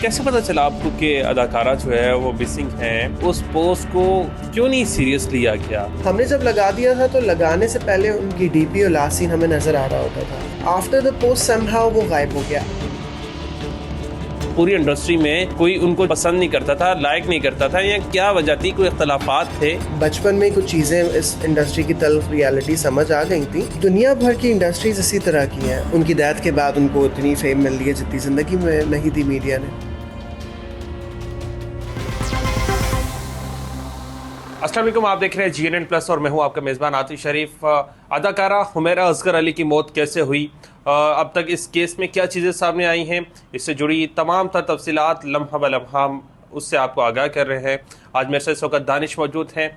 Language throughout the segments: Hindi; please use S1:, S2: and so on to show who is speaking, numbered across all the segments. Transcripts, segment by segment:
S1: कैसे पता चला आपको कि अदाकारा जो है वो मिसिंग है? उस पोस्ट को क्यों नहीं सीरियस लिया गया?
S2: हमने जब लगा दिया था तो लगाने से पहले उनकी डीपी और लास्ट सीन हमें नजर आ रहा होता था। आफ्टर द पोस्ट समहाउ वो गायब हो गया।
S1: पूरी इंडस्ट्री में कोई उनको पसंद नहीं करता था, लाइक नहीं करता था, या क्या वजह थी? कोई इख्तलाफात थे?
S2: बचपन में कुछ चीज़ें इस इंडस्ट्री की तल्ख रियलिटी समझ आ गई थी। दुनिया भर की इंडस्ट्रीज इसी तरह की हैं। उनकी डेथ के बाद उनको इतनी फेम मिल रही है जितनी ज़िंदगी में नहीं दी मीडिया ने।
S1: अस्सलाम वालेकुम, आप देख रहे हैं GNN प्लस और मैं हूं आपका मेज़बान आतिफ शरीफ। अदाकारा हुमैरा असगर अली की मौत कैसे हुई, अब तक इस केस में क्या चीज़ें सामने आई हैं, इससे जुड़ी तमाम तर तफसीलात लम्हा ब लम्हा उससे आपको आगाह कर रहे हैं। आज मेरे साथ इस वक्त दानिश मौजूद हैं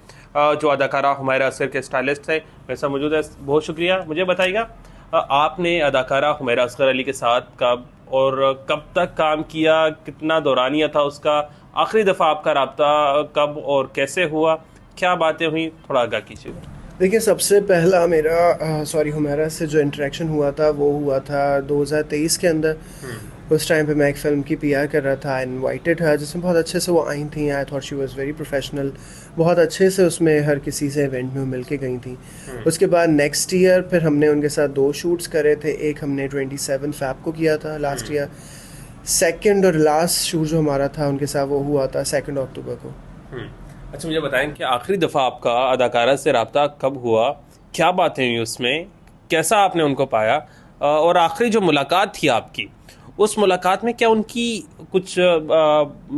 S1: जो अदाकारा हुमैरा असगर के स्टाइलिस्ट हैं। मेरे साथ मौजूद है, बहुत शुक्रिया। मुझे बताइएगा आपने अदाकारा हुमैरा असगर अली के साथ कब और कब तक काम किया, कितना दौरानिया था उसका, आखिरी दफ़ा आपका रब्ता कब और कैसे हुआ, क्या बातें हुई, थोड़ा आगाह कीजिएगा।
S2: देखिए, सबसे पहला मेरा हुमैरा से जो इंटरेक्शन हुआ था वो हुआ था 2023 के अंदर। उस टाइम पे मैं एक फ़िल्म की PR कर रहा था, इनवाइटेड था, जिसमें बहुत अच्छे से वो आई थी। I thought she was very professional, बहुत अच्छे से उसमें हर किसी से इवेंट में मिल के गई थी। उसके बाद नेक्स्ट ईयर फिर हमने उनके साथ 2 शूट्स करे थे। एक हमने 27 फ़ैब को किया था लास्ट ईयर। सेकेंड और लास्ट शूट जो हमारा था उनके साथ वो हुआ था 2 अक्टूबर को।
S1: अच्छा, मुझे बताएं कि आखिरी दफ़ा आपका अदाकारा से रब्ता कब हुआ, क्या बातें हुई उसमें, कैसा आपने उनको पाया, और आखिरी जो मुलाकात थी आपकी, उस मुलाकात में क्या उनकी कुछ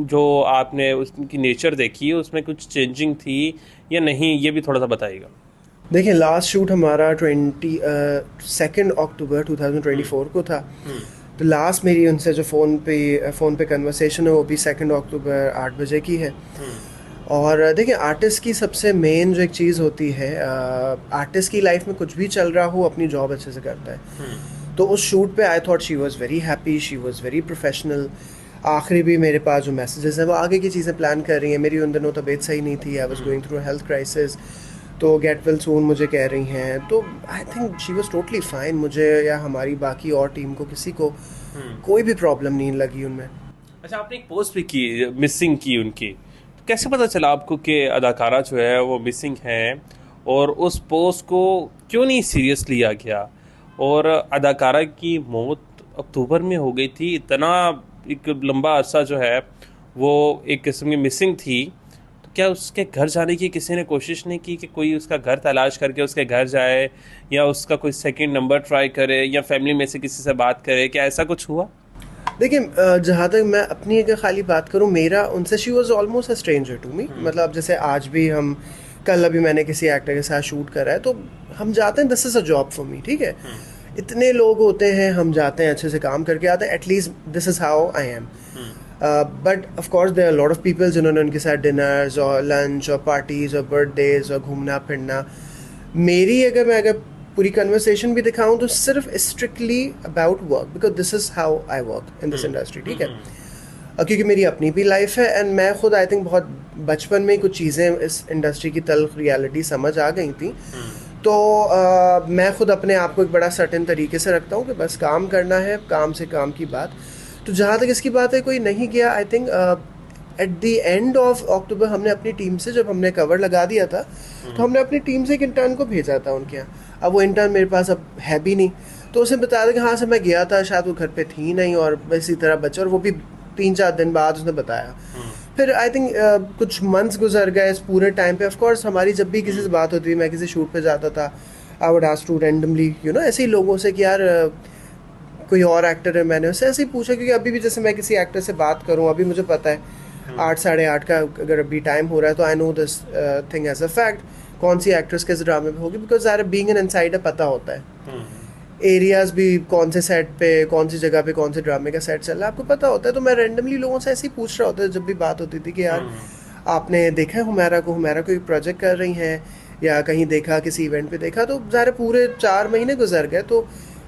S1: जो आपने उनकी नेचर देखी उसमें कुछ चेंजिंग थी या नहीं, ये भी थोड़ा सा बताइएगा।
S2: देखिए, लास्ट शूट हमारा 2 अक्टूबर 2024 को था। तो लास्ट मेरी उनसे जो फ़ोन पे कन्वर्सेशन है वो भी 2 अक्टूबर 8 बजे की है। और देखिए, आर्टिस्ट की सबसे मेन जो एक चीज़ होती है, आर्टिस्ट की लाइफ में कुछ भी चल रहा हो, अपनी जॉब अच्छे से करता है। तो उस शूट पे आई thought she was very happy, she was very professional. आखिरी भी मेरे पास जो मैसेजेस हैं वो आगे की चीज़ें प्लान कर रही हैं। मेरी उन दिनों तबीयत सही नहीं थी, I was going through health crisis. तो गेट वेल सून मुझे कह रही हैं। तो I think she was totally fine. मुझे या हमारी बाकी और टीम को किसी को कोई भी प्रॉब्लम नहीं लगी उनमें।
S1: अच्छा, आपने एक पोस्ट भी की मिसिंग की उनकी, तो कैसे पता चला आपको कि अदाकारा जो है वो मिसिंग है, और उस पोस्ट को क्यों नहीं सीरियस लिया गया? और अदाकारा की मौत अक्टूबर में हो गई थी, इतना एक लंबा अरसा जो है वो एक किस्म की मिसिंग थी, तो क्या उसके घर जाने की किसी ने कोशिश नहीं की कि कोई उसका घर तलाश करके उसके घर जाए, या उसका कोई सेकंड नंबर ट्राई करे, या फैमिली में से किसी से बात करे? क्या ऐसा कुछ हुआ?
S2: देखिए, जहाँ तक मैं अपनी अगर खाली बात करूँ, मेरा उनसे she was almost a stranger to me. मतलब जैसे आज भी हम, कल अभी मैंने किसी एक्टर के साथ शूट करा है, तो हम जाते हैं, this is a job for me, ठीक है। इतने लोग होते हैं, हम जाते हैं, अच्छे से काम करके आते हैं। At least this is how I am. But of course there are lot of people जिन्होंने उनके साथ डिनर्स और लंच और पार्टीज़ और बर्थडेज और घूमना फिरना। मेरी अगर पूरी कन्वर्सेशन भी दिखाऊं तो सिर्फ strictly about work, because this is how I work in this industry, ठीक है। क्योंकि मेरी अपनी भी लाइफ है, एंड मैं खुद आई थिंक बहुत बचपन में कुछ चीज़ें इस इंडस्ट्री की तल्ख रियलिटी समझ आ गई थी। तो मैं खुद अपने आप को एक बड़ा सर्टेन तरीके से रखता हूँ कि बस काम करना है, काम से काम की बात। तो जहाँ तक इसकी बात है, कोई नहीं गया। I think at the end of October हमने अपनी टीम से, जब हमने कवर लगा दिया था, तो हमने अपनी टीम से एक इंटर्न को भेजा था उनके यहाँ। अब वो इंटर्न मेरे पास अब है भी नहीं, तो उसे बता दें कि हाँ से मैं गया था, शायद वो घर पे थी नहीं, और इसी तरह बचा। और वो भी 3-4 दिन बाद उसने बताया। फिर आई थिंक कुछ मंथ्स गुजर गए इस पूरे टाइम पे। ऑफ कोर्स हमारी जब भी किसी से बात होती थी, मैं किसी शूट पे जाता था, I would ask to randomly ऐसे ही लोगों से कि यार कोई और एक्टर है। मैंने उससे ऐसे ही पूछा, क्योंकि अभी भी जैसे मैं किसी एक्टर से बात करूँ, अभी मुझे पता है 8 साढ़े 8 का अगर अभी टाइम हो रहा है, तो I know this thing as a fact, कौन सी एक्ट्रेस किस ड्रामे में होगी, बिकॉज यार बीइंग एन इनसाइडर पता होता है एरियाज भी, कौन से सेट पे, कौन सी जगह पे, कौन से ड्रामे का सेट चल रहा है, आपको पता होता है। तो मैं रैंडमली लोगों से ऐसे ही पूछ रहा होता है जब भी बात होती थी कि यार आपने देखा है हुमैरा कोई प्रोजेक्ट कर रही हैं, या कहीं देखा, किसी इवेंट पे देखा। तो ज़ाहिर पूरे 4 महीने गुजर गए, तो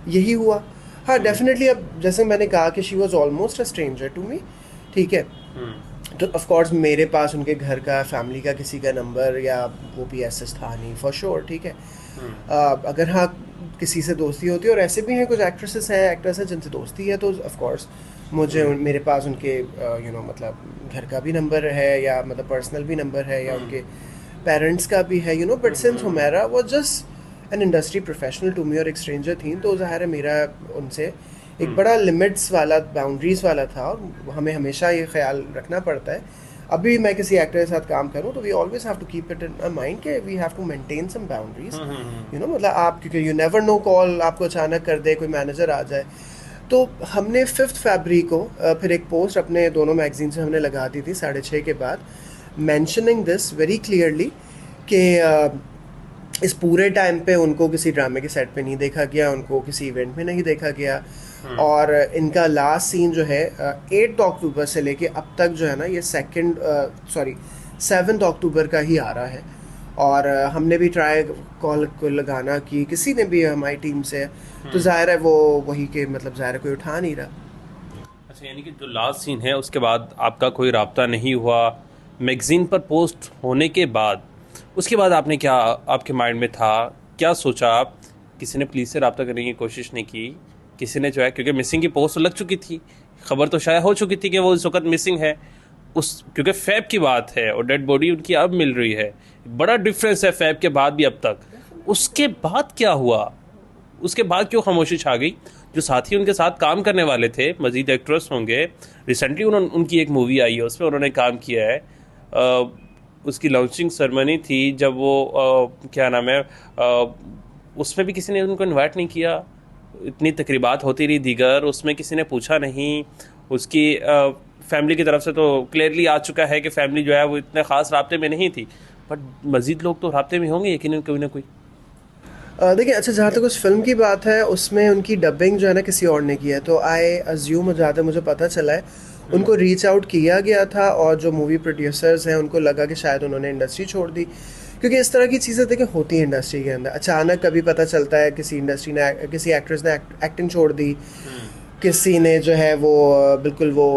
S2: यही हुआ। हाँ, डेफिनेटली। अब जैसे मैंने कहा कि she was almost a stranger to me, ठीक है। तो ऑफ कोर्स मेरे पास उनके घर का, फैमिली का किसी का नंबर या वो भी ऐसे था नहीं, फॉर श्योर, ठीक है। अगर हाँ किसी से दोस्ती होती है, और ऐसे भी हैं कुछ एक्ट्रेसेस हैं, एक्टर्स हैं जिनसे दोस्ती है, तो ऑफ कोर्स मुझे मेरे पास उनके मतलब घर का भी नंबर है, या मतलब पर्सनल भी नंबर है, या उनके पेरेंट्स का भी है, बट सिंस हुमैरा वो just an industry professional to me और एक स्ट्रेंजर थी, तो ज़ाहिर है मेरा उनसे एक बड़ा लिमिट्स वाला, बाउंड्रीज वाला था, और हमें हमेशा ये ख्याल रखना पड़ता है। अभी मैं किसी एक्टर के साथ काम करूँ तो we always have to keep it in mind कि we have to maintain some boundaries, मतलब आप, क्योंकि यू नेवर नो, कॉल आपको अचानक कर दे, कोई मैनेजर आ जाए। तो हमने 5 फरवरी को फिर एक पोस्ट अपने दोनों मैगजीन से हमने लगा दी थी 6:30 के बाद, मैंशनिंग दिस वेरी क्लियरली कि इस पूरे टाइम पे उनको किसी ड्रामे के सेट पे नहीं देखा गया, उनको किसी इवेंट में नहीं देखा गया, और इनका लास्ट सीन जो है 8 अक्टूबर से लेके अब तक जो है ना, ये 7 अक्टूबर का ही आ रहा है। और हमने भी ट्राई कॉल को लगाना कि किसी ने भी हमारी टीम से, तो जाहिर है वो वही के मतलब ज़ाहिर है कोई उठा नहीं रहा।
S1: अच्छा, यानी कि जो लास्ट सीन है उसके बाद आपका कोई राब्ता नहीं हुआ, मैगज़ीन पर पोस्ट होने के बाद उसके बाद आपने क्या, आपके माइंड में था, क्या सोचा आप? किसी ने पुलिस से राब्ता करने की कोशिश नहीं की? किसी ने जो है, क्योंकि मिसिंग की पोस्ट लग चुकी थी, खबर तो शायद हो चुकी थी कि वो इस वक्त मिसिंग है, उस क्योंकि फैब की बात है और डेड बॉडी उनकी अब मिल रही है, बड़ा डिफरेंस है फैब के बाद भी अब तक। उसके बाद क्या हुआ? उसके बाद क्यों खामोशी छा गई? जो साथी उनके साथ काम करने वाले थे, मजीद एक्ट्रेस होंगे, रिसेंटली उनकी एक मूवी आई है, उसमें उन्होंने काम किया है, उसकी लॉन्चिंग सेरेमनी थी जब वो क्या नाम है, उसमें भी किसी ने उनको इन्वाइट नहीं किया, इतनी तकरीबात होती रही दीगर, उसमें किसी ने पूछा नहीं। उसकी फैमिली की तरफ से तो क्लियरली आ चुका है कि फैमिली जो है वो इतने ख़ास राब्ते में नहीं थी, बट मज़ीद लोग तो राब्ते में होंगे यकीनन कोई ना कोई।
S2: देखिए, अच्छा, जहाँ तक उस फिल्म की बात है, उसमें उनकी डबिंग जो है ना किसी और ने किया है, तो आई अज्यूम, जहाँ तक मुझे पता चला है, उनको रीच आउट किया गया था, और जो मूवी प्रोड्यूसर्स हैं उनको लगा कि शायद उन्होंने इंडस्ट्री छोड़ दी, क्योंकि इस तरह की चीज़ें देखिए होती हैं इंडस्ट्री के अंदर। अचानक कभी पता चलता है किसी इंडस्ट्री ने, किसी एक्ट्रेस ने एक्टिंग छोड़ दी, किसी ने जो है वो बिल्कुल वो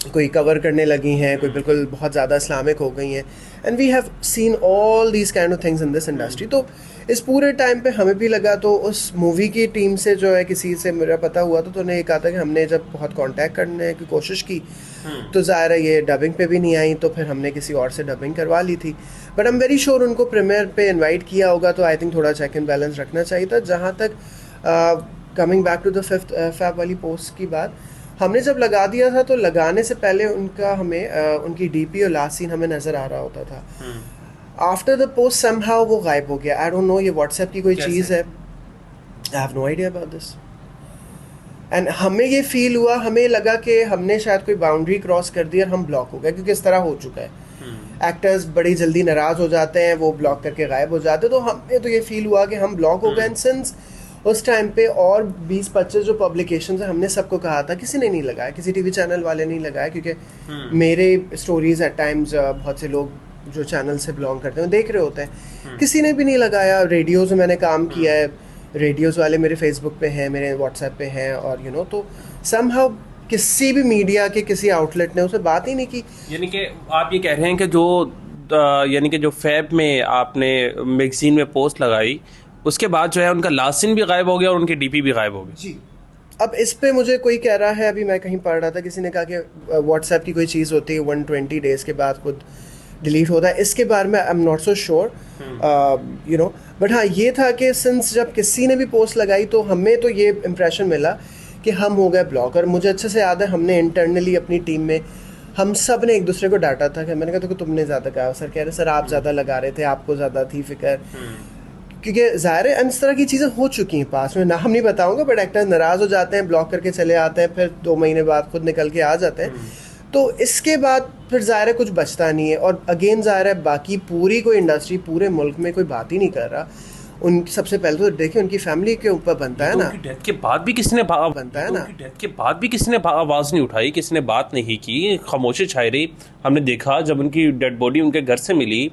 S2: कोई कवर करने लगी हैं, कोई बिल्कुल बहुत ज़्यादा इस्लामिक हो गई हैं, and we have seen all these kind of things in this industry. तो इस पूरे टाइम पे हमें भी लगा, तो उस मूवी की टीम से जो है किसी से मेरा पता हुआ, तो उन्हें ये कहा था कि हमने जब बहुत कांटेक्ट करने की कोशिश की, तो ज़ाहिर है ये डबिंग पे भी नहीं आई, तो फिर हमने किसी और से डबिंग करवा ली थी। But I am very sure उनको प्रीमियर पे इन्वाइट किया होगा, तो आई थिंक थोड़ा चेक एंड बैलेंस रखना चाहिए था। जहाँ तक coming back to the 5 fab वाली पोस्ट की बात, हमने जब लगा दिया था, तो लगाने से पहले उनका हमें उनकी डीपी और लास्ट सीन हमें नज़र आ रहा होता था। आफ्टर द पोस्ट समहाउ वो गायब हो गया। आई डोंट नो ये व्हाट्सएप की कोई चीज़ है, I have no idea about this. And हमें ये फील हुआ, हमें लगा कि हमने शायद कोई बाउंड्री क्रॉस कर दी और हम ब्लॉक हो गए, क्योंकि इस तरह हो चुका है। एक्टर्स बड़ी जल्दी नाराज़ हो जाते हैं, वो ब्लॉक करके गायब हो जाते हैं, तो हमें तो ये फील हुआ कि हम ब्लॉक हो गए। एंड सिंस उस टाइम पे और 20-25 जो पब्लिकेशंस हैं, हमने सबको कहा था, किसी ने नहीं लगाया, किसी टीवी चैनल वाले नहीं लगाया, क्योंकि मेरे स्टोरीज एट टाइम्स बहुत से लोग जो चैनल से बिलोंग करते हैं देख रहे होते हैं, किसी ने भी नहीं लगाया। रेडियोज़ में मैंने काम किया है, रेडियोज़ वाले मेरे फेसबुक पे हैं, मेरे व्हाट्सएप पे हैं, और तो समहाउ किसी भी मीडिया के किसी आउटलेट ने उसे बात ही नहीं की।
S1: यानी कि आप ये कह रहे हैं कि यानी कि जो फैब में आपने मैगजीन में पोस्ट लगाई, उसके बाद जो है उनका लास्ट सीन भी गायब हो गया और उनकी डीपी भी गायब हो गई।
S2: जी, अब इस पे मुझे कोई कह रहा है, अभी मैं कहीं पढ़ रहा था, किसी ने कहा कि व्हाट्सएप की कोई चीज़ होती है 120 डेज़ के बाद खुद डिलीट होता है। इसके बारे में आई am not so sure, but हाँ, ये था कि सिंस जब किसी ने भी पोस्ट लगाई, तो हमें तो ये इम्प्रेशन मिला कि हम हो गए ब्लॉक। और मुझे अच्छे से याद है, हमने इंटरनली अपनी टीम में हम सब ने एक दूसरे को डांटा था कि मैंने कहा तो तुमने ज़्यादा कहा, सर कह रहे सर आप ज़्यादा लगा रहे थे, आपको ज़्यादा थी फिक्र, क्योंकि ज़ाहिर है इस तरह की चीज़ें हो चुकी हैं पास में, नाम नहीं बताऊंगा, बट एक्टर्स नाराज़ हो जाते हैं, ब्लॉक करके चले आते हैं, फिर 2 महीने बाद खुद निकल के आ जाते हैं। तो इसके बाद फिर ज़ाहिर है कुछ बचता नहीं है। और अगेन ज़ाहिर है बाकी पूरी कोई इंडस्ट्री पूरे मुल्क में कोई बात ही नहीं कर रहा। उन सबसे पहले तो देखिए उनकी फैमिली के ऊपर बनता है ना,
S1: उनकी डेथ के बाद भी किसी ने
S2: बनता है ना,
S1: उनकी डेथ के बाद भी किसी ने आवाज़ नहीं उठाई, किसी ने बात नहीं की, खामोशी छाई रही। हमने देखा जब उनकी डेड बॉडी उनके घर से मिली,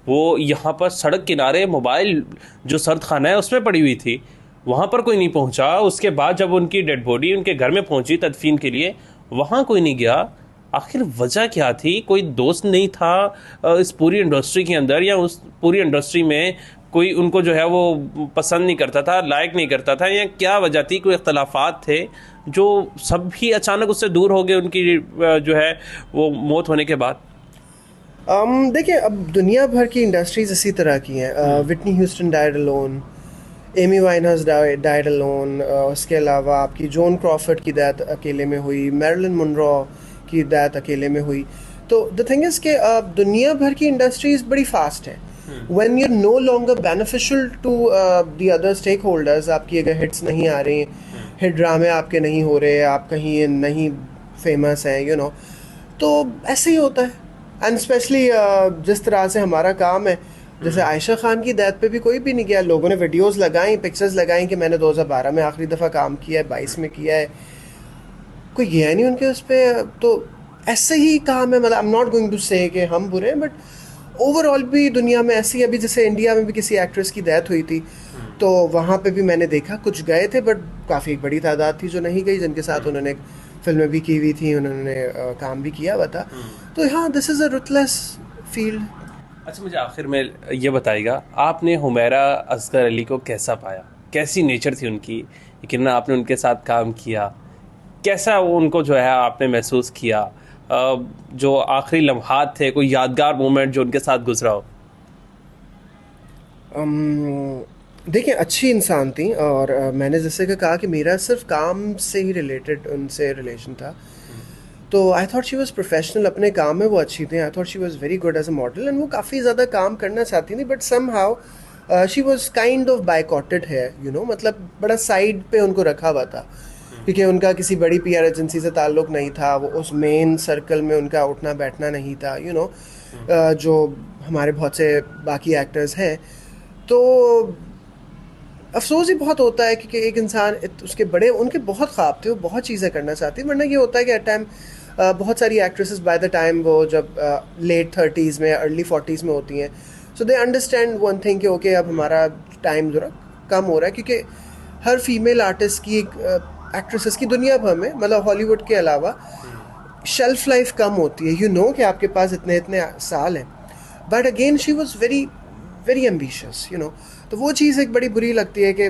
S1: वो यहाँ पर सड़क किनारे मोबाइल जो सर्द खाना है उसमें पड़ी हुई थी, वहाँ पर कोई नहीं पहुँचा। उसके बाद जब उनकी डेड बॉडी उनके घर में पहुँची तदफीन के लिए, वहाँ कोई नहीं गया। आखिर वजह क्या थी? कोई दोस्त नहीं था इस पूरी इंडस्ट्री के अंदर, या उस पूरी इंडस्ट्री में कोई उनको जो है वो पसंद नहीं करता था, लाइक नहीं करता था, या क्या वजह थी? कोई इख्तलाफात थे? जो सभी अचानक उससे दूर हो गए उनकी जो है वो मौत होने के बाद?
S2: देखिए, अब दुनिया भर की इंडस्ट्रीज इसी तरह की हैं। Whitney Houston died alone, Amy Winehouse died alone, उसके अलावा आपकी जॉन क्रॉफर्ड की डेथ अकेले में हुई, मैरिलिन मोनरो की डेथ अकेले में हुई। तो द थिंग इज़ कि दुनिया भर की इंडस्ट्रीज बड़ी फास्ट है। When you no longer beneficial to the other stakeholders, आपकी अगर हिट्स नहीं आ रही, हिट ड्रामे आपके नहीं हो रहे, आप कहीं नहीं फेमस हैं, यू नो, तो ऐसे ही होता है। एंड स्पेशली जिस तरह से हमारा काम है, जैसे आयशा खान की डेथ पे भी कोई भी नहीं गया। लोगों ने वीडियोस लगाई, पिक्चर्स लगाई कि मैंने 2012 में आखिरी दफ़ा काम किया है, 22 में किया है, कोई गया नहीं उनके उस पर। तो ऐसे ही काम है। मतलब I am not going to say कि हम बुरे हैं, बट ओवरऑल भी दुनिया में ऐसी, अभी जैसे इंडिया में भी किसी एक्ट्रेस की डेथ हुई थी, तो वहाँ पे भी मैंने देखा कुछ गए थे, बट काफ़ी बड़ी तादाद थी जो नहीं गई, जिनके साथ उन्होंने फिल्में भी की हुई थी, उन्होंने काम भी किया हुआ था। तो हाँ, this is a ruthless field.
S1: अच्छा, मुझे आखिर में ये बताइएगा, आपने हुमैरा असगर अली को कैसा पाया? कैसी नेचर थी उनकी? लेकिन आपने उनके साथ काम किया, कैसा उनको जो है आपने महसूस किया? जो आखिरी लम्हात थे, कोई यादगार मोमेंट जो उनके साथ गुजरा हो?
S2: देखिए, अच्छी इंसान थी, और मैंने जैसे कि कहा कि मेरा सिर्फ काम से ही रिलेटेड उनसे रिलेशन था। तो I thought she was professional, अपने काम में वो अच्छी थी। I thought she was very good as a model, and वो काफ़ी ज़्यादा काम करना चाहती थी, but somehow she was kind of boycotted है, यू नो, मतलब बड़ा साइड पे उनको रखा हुआ था, क्योंकि उनका किसी बड़ी पीआर एजेंसी से ताल्लुक़ नहीं था, वो उस मेन सर्कल में उनका उठना बैठना नहीं था, यू नो, जो हमारे बहुत से बाकी एक्टर्स हैं। तो अफसोस ही बहुत होता है, क्योंकि एक इंसान उसके बड़े, उनके बहुत ख्वाब थे, वो बहुत चीज़ें करना चाहती, वरना ये होता है कि एट टाइम बहुत सारी एक्ट्रेसेस बाय द टाइम वो जब लेट 30s में अर्ली 40s में होती हैं, सो दे अंडरस्टैंड वन थिंग कि ओके, अब हमारा टाइम जो कम हो रहा है, क्योंकि हर फीमेल आर्टिस्ट की, एक्ट्रेसेस की दुनिया भर में, मतलब हॉलीवुड के अलावा, शेल्फ लाइफ कम होती है, यू नो, कि आपके पास इतने इतने साल हैं। But again she was very very ambitious, you know. तो वो चीज़ एक बड़ी बुरी लगती है कि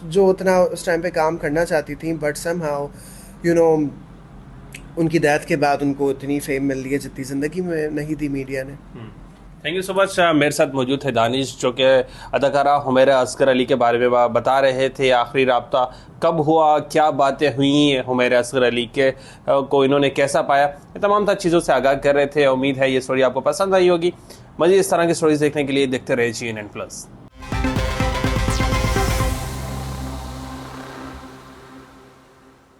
S2: जो उतना उस टाइम पे काम करना चाहती थी, but somehow, you know, उनकी डेथ के बाद उनको इतनी फेम मिल रही है जितनी ज़िंदगी में नहीं दी मीडिया ने।
S1: Thank you so much. मेरे साथ मौजूद थे दानिश, जो कि अदाकारा हुमैरा असगर अली के बारे में बता रहे थे। आखिरी राब्ता कब हुआ, क्या बातें हुई हुमैरा असगर अली के को इन्होंने कैसा पाया, ये तमाम चीज़ों से आगाह कर रहे थे। उम्मीद है ये स्टोरी आपको पसंद आई होगी। मज़ीद इस तरह की स्टोरीज देखने के लिए देखते रहे CNN+।